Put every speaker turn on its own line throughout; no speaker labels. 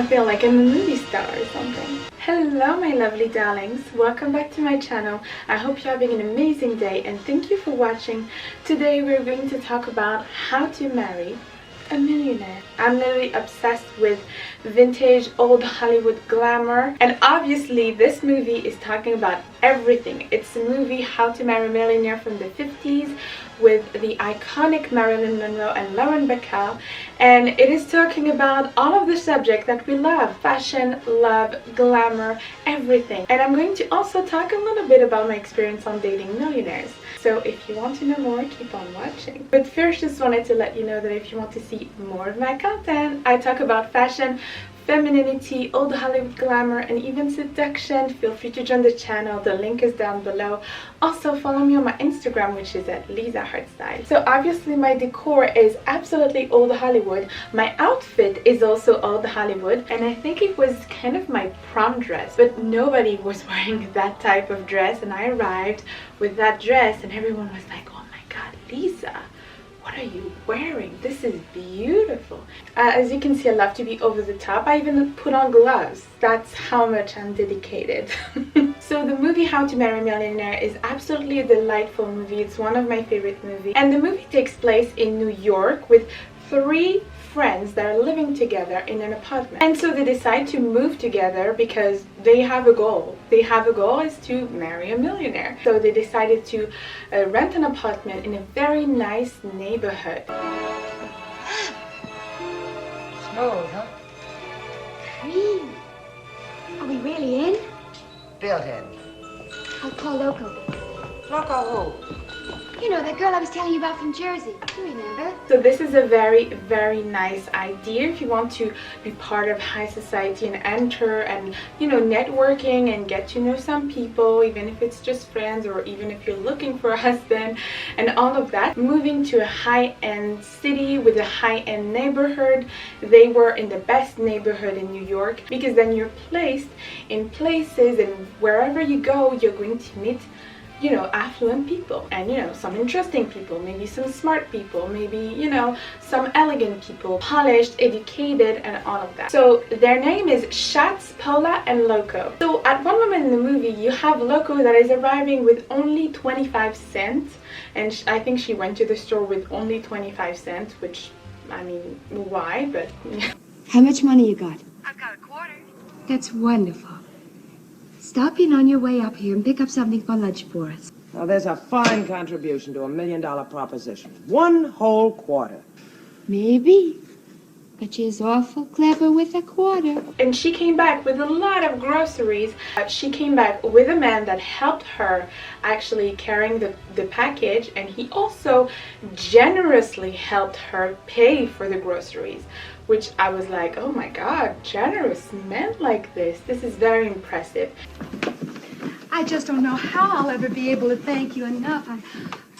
I feel like I'm a movie star or something. Hello my lovely darlings, welcome back to my channel. I hope you're having an amazing day and thank you for watching. Today we're going to talk about how to marry a millionaire. I'm literally obsessed with vintage old Hollywood glamour, and obviously this movie is talking about everything. It's a movie How to Marry a Millionaire from the 50s with the iconic Marilyn Monroe and Bacall, and it is talking about all of the subjects that we love: fashion, love, glamour, everything. And I'm going to also talk a little bit about my experience on dating millionaires. So if you want to know more, keep on watching. But first, just wanted to let you know that if you want to see more of my content, I talk about fashion, femininity, old Hollywood glamour, and even seduction. Feel free to join the channel. The link is down below. Also follow me on my Instagram, which is at Lisa Heartstyle. So obviously my decor is absolutely old Hollywood. My outfit is also old Hollywood, and I think it was kind of my prom dress, but nobody was wearing that type of dress, and I arrived with that dress and everyone was like, oh my god, Lisa, what are you wearing? This is beautiful. As you can see, I love to be over the top. I even put on gloves. That's how much I'm dedicated. So the movie How to Marry a Millionaire is absolutely a delightful movie. It's one of my favorite movies. And the movie takes place in New York with three friends that are living together in an apartment. And so they decide to move together because they have a goal. They have a goal is to marry a millionaire. So they decided to rent an apartment in a very nice neighborhood.
Smooth, huh?
Cream. Are we really in?
Built in.
I'll call Loco.
Loco who?
You know, that girl I was telling you about from Jersey. You remember?
So this is a very nice idea if you want to be part of high society and enter and, you know, networking and get to know some people, even if it's just friends or even if you're looking for a husband and all of that. Moving to a high-end city with a high-end neighborhood. They were in the best neighborhood in New York, because then you're placed in places, and wherever you go you're going to meet, you know, affluent people and, you know, some interesting people, maybe some smart people, maybe, you know, some elegant people, polished, educated, and all of that. So their name is Schatz, Paula, and Loco. So at one moment in the movie you have Loco that is arriving with only 25 cents, and I think she went to the store with only 25 cents, which, I mean, why? But
How much money you got?
I've got a quarter.
That's wonderful. Stop in on your way up here and pick up something for lunch for us.
Now, there's a fine contribution to $1 million proposition. One whole quarter.
Maybe. But she's awful clever with a quarter.
and she came back with a lot of groceries. She came back with a man that helped her actually carrying the package, and he also generously helped her pay for the groceries, which I was like, oh my god, generous men like this. This is very impressive.
I just don't know how I'll ever be able to thank you enough. I'm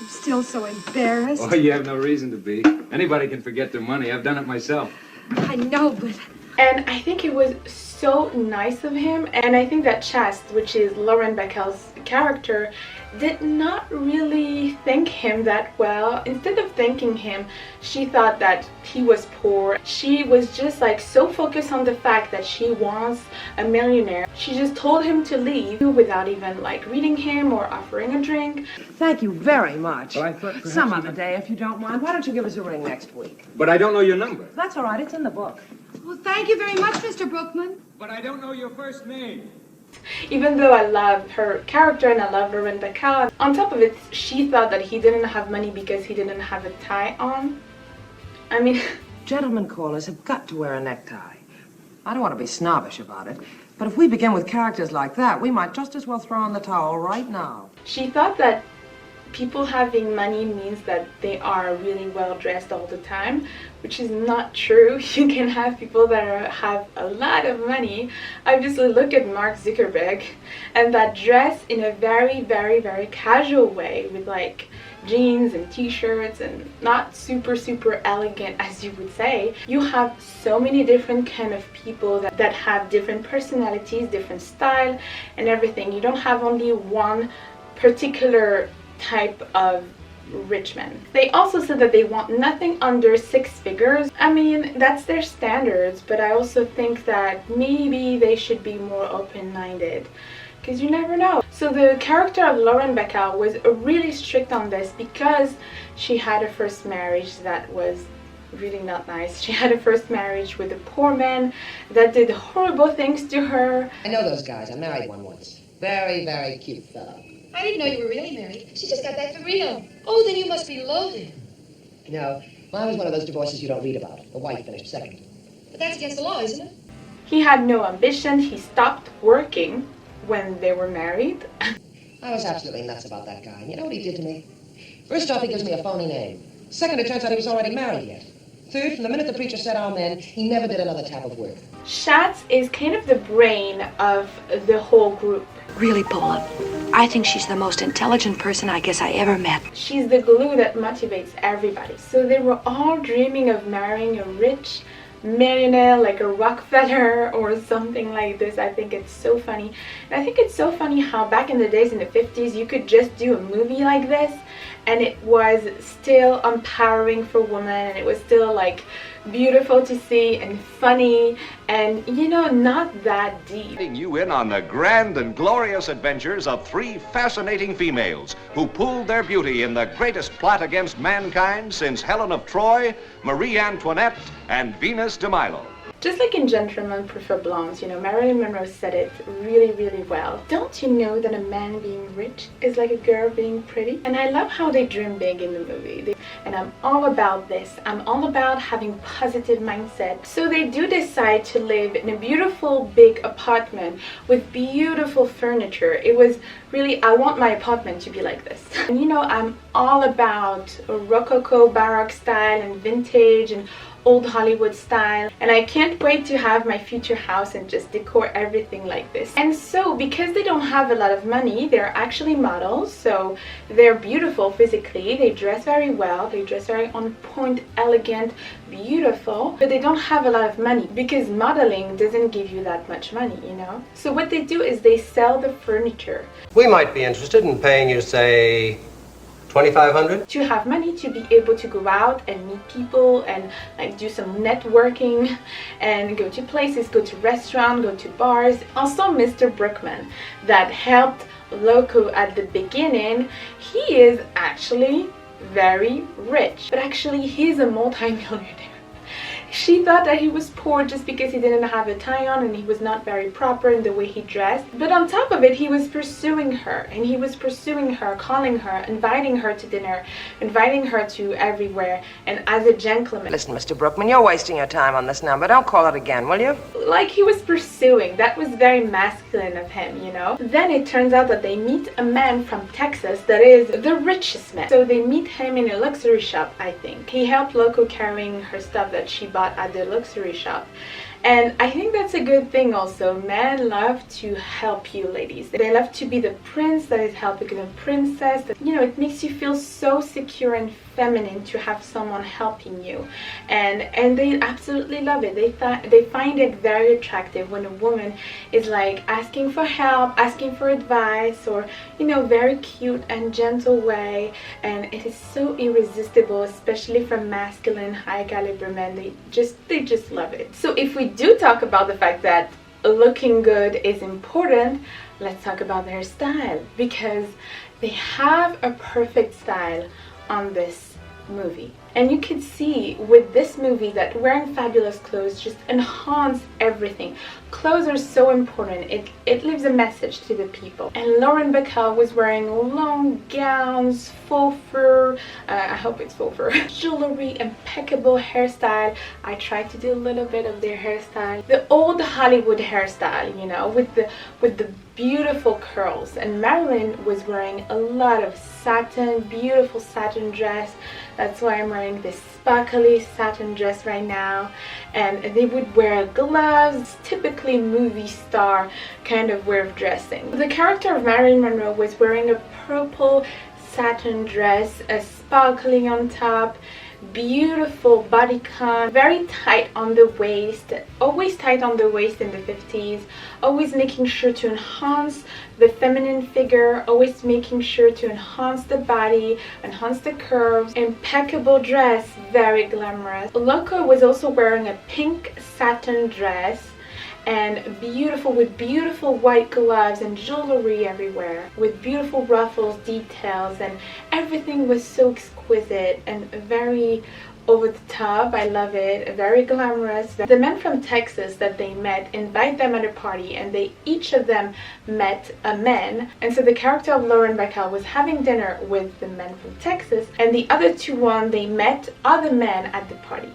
still so embarrassed.
Oh, you have no reason to be. Anybody can forget their money. I've done it myself.
I know, but
And I think it was so nice of him, and I think that Chast, which is Lauren Bacall's character, did not really thank him that well. Instead of thanking him, she thought that he was poor. She was just like so focused on the fact that she wants a millionaire. She just told him to leave without even like greeting him or offering a drink.
Thank you very much.
Well, I thought perhaps
Some
you
other
might-
day, if you don't mind. Why don't you give us a ring next week?
But I don't know your number.
That's all right. It's in the book.
well, thank you very much, Mr. Brookman.
But I don't know your first name.
Even though I love her character and I love Lauren Bacall, on top of it, she thought that he didn't have money because he didn't have a tie on. I mean,
Gentlemen callers have got to wear a necktie. I don't want to be snobbish about it, but if we begin with characters like that, we might just as well throw in the towel right now.
she thought that people having money means that they are really well dressed all the time, which is not true. You can have people that have a lot of money. Obviously, look at Mark Zuckerberg, and that dress in a very casual way with like jeans and t-shirts and not super elegant, as you would say. You have so many different kind of people that have different personalities, different style and everything. You don't have only one particular type of rich men. They also said that they want nothing under 6 figures. I mean, that's their standards, but I also think that maybe they should be more open-minded, because you never know. So the character of Lauren Bacall was really strict on this because she had a first marriage that was really not nice. She had a first marriage with a poor man that did horrible things to her.
I know those guys. I married one once. Very, very cute fellow.
I didn't know you were really married. She just got back from Rio. Oh, then you must be loaded.
No, mine was one of those divorces you don't read about. The wife finished second.
But that's against the law, isn't it?
He had no ambition. He stopped working when they were married.
I was absolutely nuts about that guy. And you know what he did to me? First off, he gives me a phony name. Second, it turns out he was already married yet. Third, from the minute the preacher said amen, he never did another tap of work.
Schatz is kind of the brain of the whole group.
Really, Paula, I think she's the most intelligent person I guess I ever met.
She's the glue that motivates everybody. So they were all dreaming of marrying a rich millionaire like a Rockefeller or something like this. I think it's so funny. And I think it's so funny how back in the days in the 50s you could just do a movie like this and it was still empowering for women, and it was still like beautiful to see and funny and, you know, not that deep.
Letting you in on the grand and glorious adventures of 3 fascinating females who pooled their beauty in the greatest plot against mankind since Helen of Troy, Marie Antoinette, and Venus de Milo.
Just like in Gentlemen Prefer Blondes, you know, Marilyn Monroe said it really, really well. Don't you know that a man being rich is like a girl being pretty? And I love how they dream big in the movie. And I'm all about this. I'm all about having positive mindset. So they do decide to live in a beautiful big apartment with beautiful furniture. It was really, I want my apartment to be like this. And you know, I'm all about a Rococo Baroque style and vintage and old Hollywood style, and I can't wait to have my future house and just decor everything like this. And so because they don't have a lot of money, they're actually models, so they're beautiful physically, they dress very well, they dress very on point, elegant, beautiful, but they don't have a lot of money because modeling doesn't give you that much money, you know. So what they do is they sell the furniture.
We might be interested in paying you, say, $2,500?
To have money to be able to go out and meet people and like do some networking and go to places, go to restaurants, go to bars. Also Mr. Brookman that helped Loco at the beginning, he is actually very rich, but actually he's a multi-millionaire. She thought that he was poor just because he didn't have a tie on and he was not very proper in the way he dressed. But on top of it, he was pursuing her, and he was pursuing her, calling her, inviting her to dinner, inviting her to everywhere, and as a gentleman.
Listen, Mr. Brookman, you're wasting your time on this number. Don't call it again, will you?
Like he was pursuing. That was very masculine of him, you know. Then it turns out that they meet a man from Texas that is the richest man. So they meet him in a luxury shop, I think. He helped Loco carrying her stuff that she bought at the luxury shop. And I think that's a good thing also. Men love to help you, ladies. They love to be the prince that is helping the princess. You know, it makes you feel so secure and feminine to have someone helping you. And they absolutely love it. They find it very attractive when a woman is like asking for help, asking for advice, or, you know, very cute and gentle way. And it is so irresistible, especially from masculine, high caliber men. They just love it. So if we do talk about the fact that looking good is important, let's talk about their style, because they have a perfect style on this movie. And you can see with this movie that wearing fabulous clothes just enhance everything. Clothes are so important. It leaves a message to the people. And Lauren Bacall was wearing long gowns, faux fur, I hope it's faux fur, jewelry, impeccable hairstyle. I tried to do a little bit of their hairstyle. The old Hollywood hairstyle, you know, with the beautiful curls. And Marilyn was wearing a lot of satin, beautiful satin dress. That's why I'm wearing this sparkly satin dress right now. And they would wear gloves, typically movie star kind of way of dressing. The character of Marilyn Monroe was wearing a purple satin dress, a sparkling on top, beautiful bodycon, very tight on the waist, always tight on the waist in the 50s, always making sure to enhance the feminine figure, always making sure to enhance the body, enhance the curves. Impeccable dress, very glamorous. Loco was also wearing a pink satin dress, and beautiful, with beautiful white gloves and jewelry everywhere, with beautiful ruffles, details, and everything was so exquisite and very over the top. I love it. Very glamorous. The men from Texas that they met invite them at a party, and they each of them met a man, and so the character of Lauren Bacall was having dinner with the men from Texas, and the other two they met other men at the party.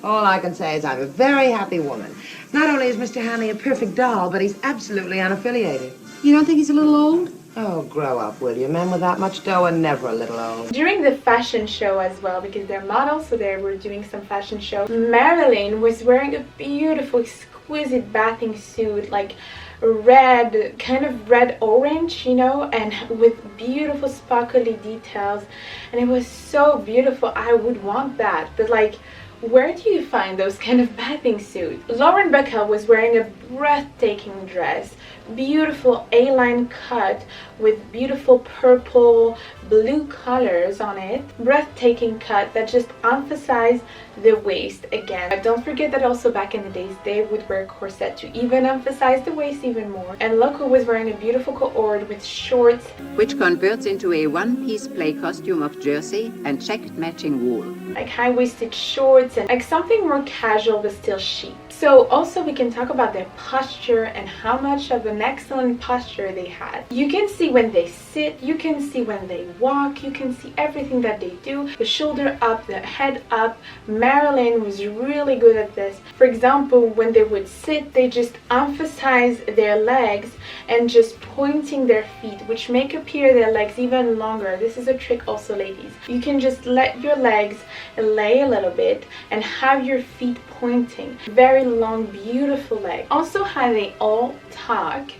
All I can say is I'm a very happy woman. Not only is Mr. Hanley a perfect doll, but he's absolutely unaffiliated.
You don't think he's a little old?
Oh, grow up, will you? Men with that much dough are never a little old.
During the fashion show as well, because they're models, so they were doing some fashion show, Marilyn was wearing a beautiful, exquisite bathing suit, like red, kind of red-orange, you know, and with beautiful sparkly details, and it was so beautiful. I would want that, but like, where do you find those kind of bathing suits? Lauren Bacall was wearing a breathtaking dress, beautiful A-line cut with beautiful purple, blue colors on it. Breathtaking cut that just emphasized the waist again. But don't forget that also back in the days they would wear corset to even emphasize the waist even more. And Loco was wearing a beautiful cord with shorts,
which converts into a one-piece play costume of jersey and checked matching wool.
Like high-waisted shorts and like something more casual but still chic. So also we can talk about their posture and how much of an excellent posture they had. You can see when they sit, you can see when they walk, you can see everything that they do. The shoulder up, the head up. Marilyn was really good at this. For example, when they would sit, they just emphasize their legs and just pointing their feet, which make appear their legs even longer. This is a trick also, ladies. You can just let your legs lay a little bit and have your feet pointing. Very long, beautiful leg. Also, how they all talk.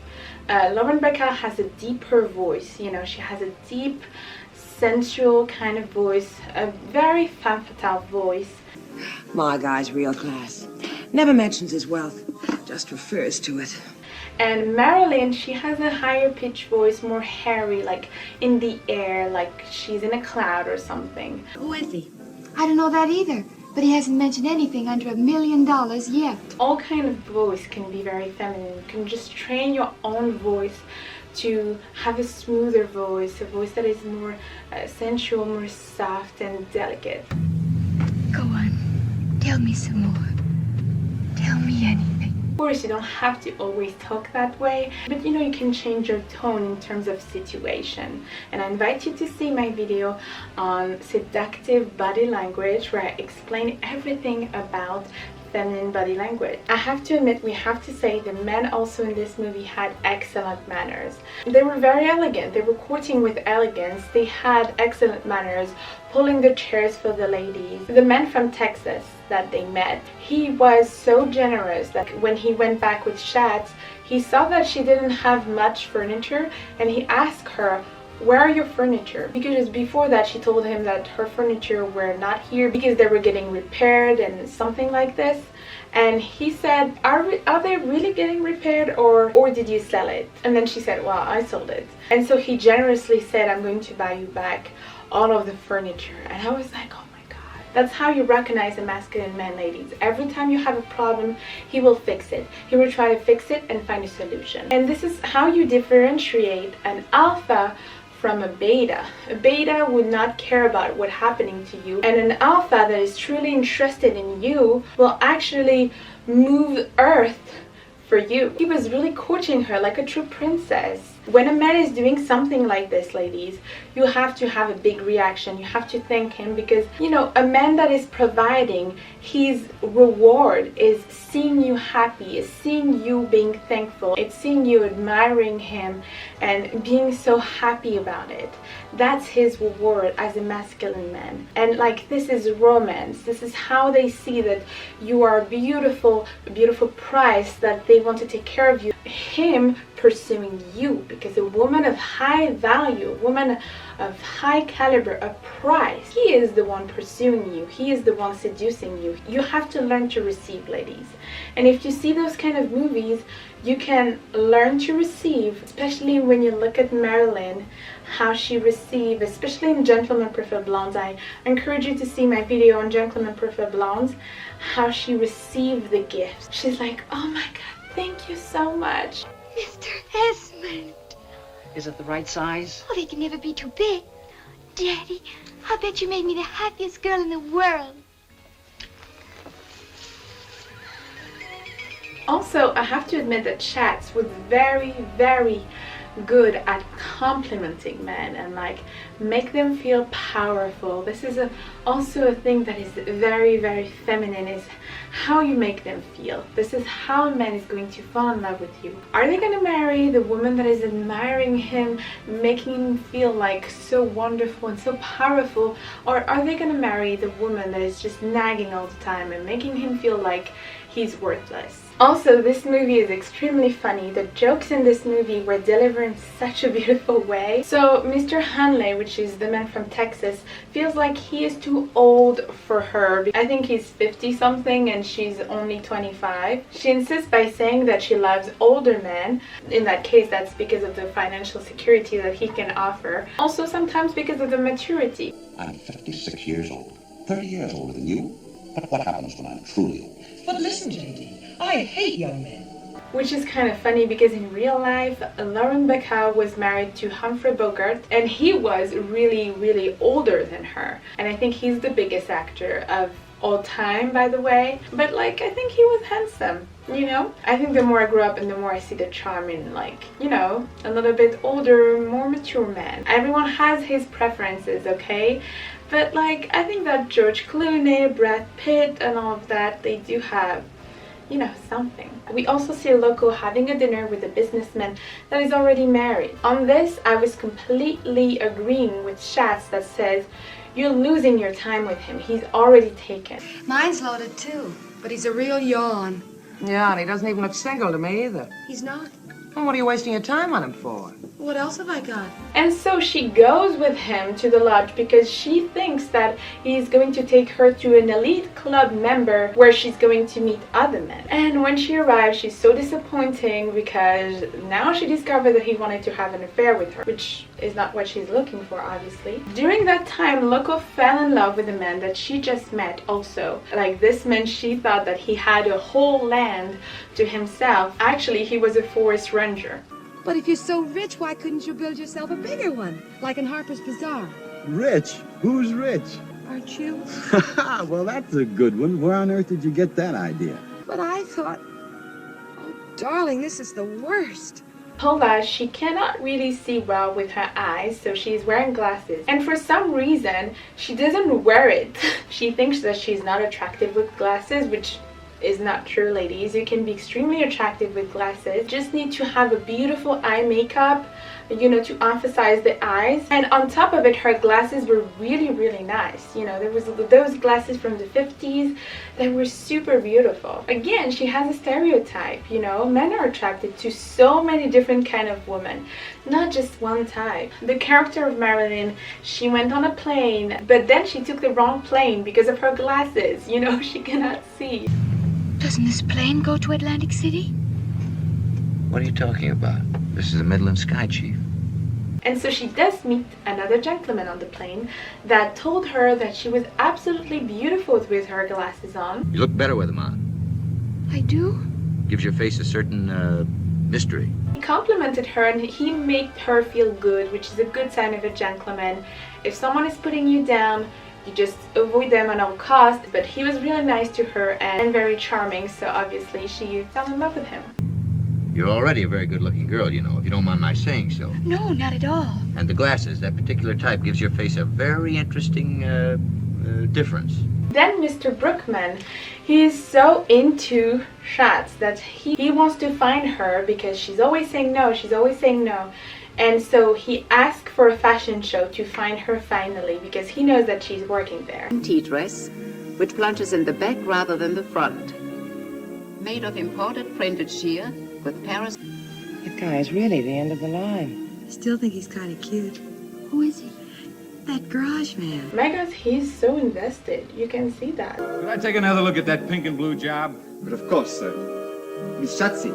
Lauren Bacall has a deeper voice. You know, she has a deep, sensual kind of voice, a very femme fatale voice.
My guy's real class. Never mentions his wealth, just refers to it.
And Marilyn, she has a higher pitched voice, more hairy, like in the air, like she's in a cloud or something.
Who is he? I don't know that either, but he hasn't mentioned anything under $1 million yet.
All kind of voice can be very feminine. You can just train your own voice to have a smoother voice, a voice that is more sensual, more soft and delicate.
Go on, tell me some more. Tell me anything.
Of course, you don't have to always talk that way, but you know, you can change your tone in terms of situation. And I invite you to see my video on seductive body language, where I explain everything about feminine body language. I have to admit, we have to say the men also in this movie had excellent manners. They were very elegant. They were courting with elegance. They had excellent manners, pulling the chairs for the ladies. The man from Texas that they met, he was so generous that when he went back with Schatz, he saw that she didn't have much furniture, and he asked her, "Where are your furniture?" Because before that she told him that her furniture were not here because they were getting repaired and something like this. And he said, are they really getting repaired, or did you sell it? And then she said, well, I sold it. And so he generously said, I'm going to buy you back all of the furniture. And I was like, oh my God. That's how you recognize a masculine man, ladies. Every time you have a problem, he will fix it. He will try to fix it and find a solution. And this is how you differentiate an alpha from a beta. A beta would not care about what's happening to you, and an alpha that is truly interested in you will actually move earth for you. He was really courting her like a true princess. When a man is doing something like this, ladies, you have to have a big reaction. You have to thank him, because, you know, a man that is providing, his reward is seeing you happy, is seeing you being thankful, it's seeing you admiring him and being so happy about it. That's his reward as a masculine man. And like, this is romance. This is how they see that you are beautiful, a beautiful prize, that they want to take care of you. Him pursuing you, because a woman of high value, a woman of high caliber, of price, he is the one pursuing you. He is the one seducing you. You have to learn to receive, ladies. And if you see those kind of movies, you can learn to receive, especially when you look at Marilyn, how she received, especially in Gentlemen Prefer Blondes. I encourage you to see my video on Gentlemen Prefer Blondes, how she received the gift. She's like, oh my God, thank you so much.
Mr. Esmond.
Is it the right size?
Oh, they can never be too big. Daddy, I bet you made me the happiest girl in the world.
Also, I have to admit that Chats was very, very good at complimenting men and like make them feel powerful. This is also a thing that is very, very feminine, is how you make them feel. This is how a man is going to fall in love with you. Are they going to marry the woman that is admiring him, making him feel like so wonderful and so powerful, or are they going to marry the woman that is just nagging all the time and making him feel like he's worthless? Also, this movie is extremely funny. The jokes in this movie were delivered in such a beautiful way. So Mr. Hanley, which is the man from Texas, feels like he is too old for her. I think he's 50 something and she's only 25. She insists by saying that she loves older men. In that case, that's because of the financial security that he can offer. Also sometimes because of the maturity.
I'm 56 years old, 30 years older than you. But what happens when I'm truly old?
But listen, J.D., I hate young men.
Which is kind of funny because in real life, Lauren Bacall was married to Humphrey Bogart and he was really, really older than her. And I think he's the biggest actor of all time, by the way. But like, I think he was handsome, you know? I think the more I grow up and the more I see the charm in, like, you know, a little bit older, more mature man. Everyone has his preferences, okay? But like, I think that George Clooney, Brad Pitt and all of that, they do have, you know, something. We also see Loco having a dinner with a businessman that is already married. On this, I was completely agreeing with Chats that says, you're losing your time with him. He's already taken.
Mine's loaded too, but he's a real yawn.
Yeah, and he doesn't even look single to me either.
He's not?
Well, what are you wasting your time on him for?
What else have I got?
And so she goes with him to the lodge because she thinks that he's going to take her to an elite club member where she's going to meet other men. And when she arrives, she's so disappointing because now she discovered that he wanted to have an affair with her, which is not what she's looking for, obviously. During that time, Loco fell in love with a man that she just met also. Like, this man, she thought that he had a whole land to himself. Actually, he was a forest ranger.
But if you're so rich, why couldn't you build yourself a bigger one, like in Harper's Bazaar?
Rich? Who's rich?
Aren't you?
Well, that's a good one. Where on earth did you get that idea?
But I thought... Oh, darling, this is the worst.
Paula, she cannot really see well with her eyes, so she's wearing glasses. And for some reason, she doesn't wear it. She thinks that she's not attractive with glasses, which is not true, ladies. You can be extremely attractive with glasses. Just need to have a beautiful eye makeup, you know, to emphasize the eyes. And on top of it, her glasses were really, really nice. You know, there was those glasses from the 50s that were super beautiful. Again, she has a stereotype, you know. Men are attracted to so many different kind of women, not just one type. The character of Marilyn, she went on a plane, but then she took the wrong plane because of her glasses. You know, she cannot see.
Doesn't this plane go to Atlantic City?
What are you talking about? This is the Midland Sky, Chief.
And so she does meet another gentleman on the plane that told her that she was absolutely beautiful with her glasses on.
You look better with them on.
I do?
Gives your face a certain, mystery.
He complimented her and he made her feel good, which is a good sign of a gentleman. If someone is putting you down, you just avoid them at all costs. But he was really nice to her and very charming, so obviously she fell in love with him.
You're already a very good-looking girl, you know, if you don't mind my saying so.
No, not at all.
And the glasses, that particular type, gives your face a very interesting, difference.
Then Mr. Brookman, he is so into Chats that he wants to find her because she's always saying no, she's always saying no. And so he asked for a fashion show to find her finally because he knows that she's working there.
Tea dress, which plunges in the back rather than the front. Made of imported printed sheer with Paris.
That guy is really the end of the line.
I still think he's kind of cute. Who is he? That garage man.
My God, he's so invested. You can see that.
Could I take another look at that pink and blue job?
But of course, sir. Miss Schatzi.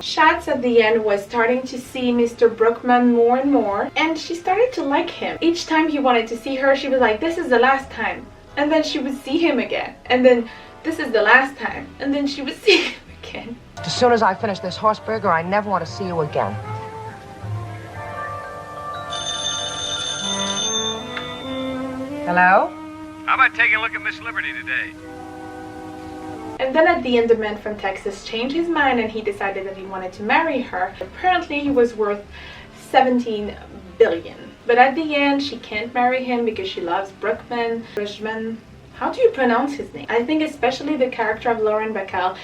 Schatz at the end was starting to see Mr. Brookman more and more, and she started to like him. Each time he wanted to see her, she was like, this is the last time. And then she would see him again. And then, this is the last time. And then she would see him again.
As soon as I finish this horse burger, I never want to see you again. Hello?
How about taking a look at Miss Liberty today?
And then at the end, the man from Texas changed his mind and he decided that he wanted to marry her. Apparently, he was worth 17 billion. But at the end, she can't marry him because she loves Brookman. How do you pronounce his name? I think especially the character of Lauren Bacall,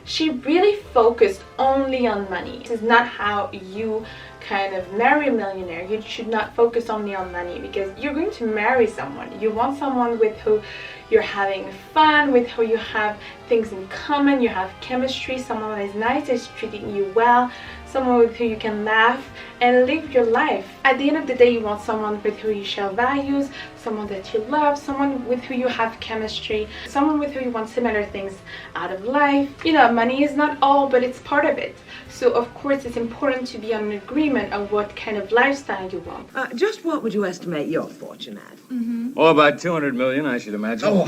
she really focused only on money. This is not how you kind of marry a millionaire. You should not focus only on money because you're going to marry someone. You want someone with who you're having fun, with who you have things in common, you have chemistry, someone that is nice, is treating you well, someone with who you can laugh and live your life. At the end of the day, you want someone with who you share values, someone that you love, someone with who you have chemistry, someone with who you want similar things out of life. You know, money is not all, but it's part of it. So of course it's important to be on an agreement on what kind of lifestyle you want.
Just what would you estimate your fortune at?
Oh, about 200 million, I should imagine.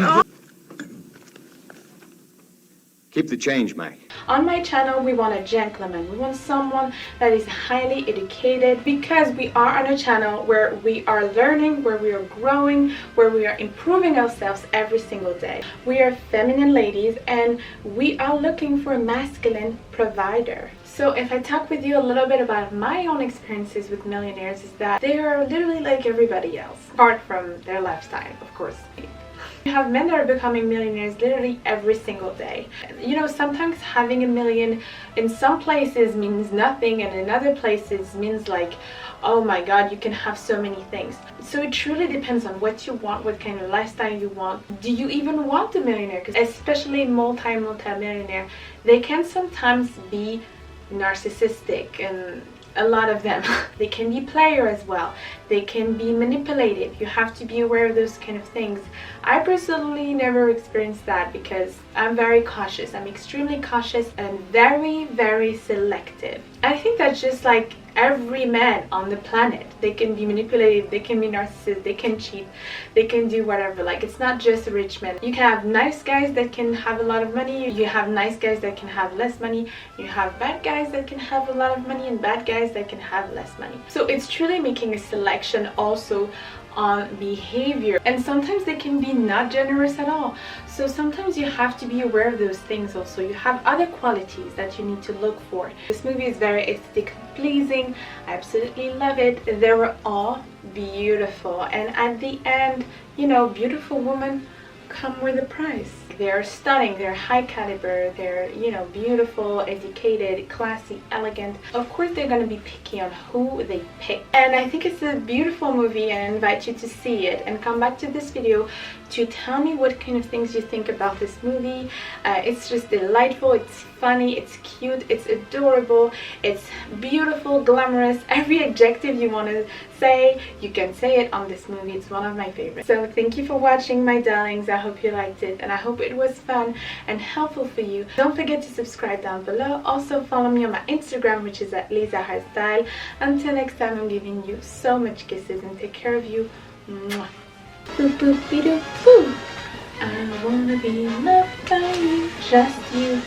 Keep the change, Mike.
On my channel, we want a gentleman. We want someone that is highly educated because we are on a channel where we are learning, where we are growing, where we are improving ourselves every single day. We are feminine ladies and we are looking for a masculine provider. So if I talk with you a little bit about my own experiences with millionaires, is that they are literally like everybody else, apart from their lifestyle, of course. You have men that are becoming millionaires literally every single day. You know, sometimes having a million in some places means nothing and in other places means like, oh my God, you can have so many things. So it truly depends on what you want, what kind of lifestyle you want. Do you even want a millionaire? Because especially multi-millionaire, they can sometimes be narcissistic, and a lot of them. They can be player as well. They can be manipulative. You have to be aware of those kind of things. I personally never experienced that because I'm very cautious. I'm extremely cautious and very, very selective. I think that's just like every man on the planet. They can be manipulative, they can be narcissists, they can cheat, they can do whatever. Like, it's not just rich men. You can have nice guys that can have a lot of money, you have nice guys that can have less money, you have bad guys that can have a lot of money and bad guys that can have less money. So it's truly making a selection also on behavior, and sometimes they can be not generous at all. So sometimes you have to be aware of those things also. You have other qualities that you need to look for. This movie is very aesthetically pleasing. I absolutely love it. They were all beautiful, and at the end, you know, beautiful women come with a price. They're stunning, they're high caliber, they're, you know, beautiful, educated, classy, elegant. Of course they're going to be picky on who they pick. And I think it's a beautiful movie and I invite you to see it and come back to this video to tell me what kind of things you think about this movie. It's just delightful, it's funny, it's cute, it's adorable, it's beautiful, glamorous. Every adjective you want to say, you can say it on this movie. It's one of my favorites. So thank you for watching, my darlings. I hope you liked it and I hope it was fun and helpful for you. Don't forget to subscribe down below. Also follow me on my Instagram, which is at Lisa Hairstyle. Until next time, I'm giving you so much kisses and take care of you. Mwah. Boop boop be doop boo. I wanna be loved by you, just you,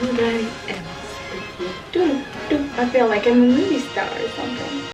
nobody else but you. Doop doop. I feel like I'm a movie star or something.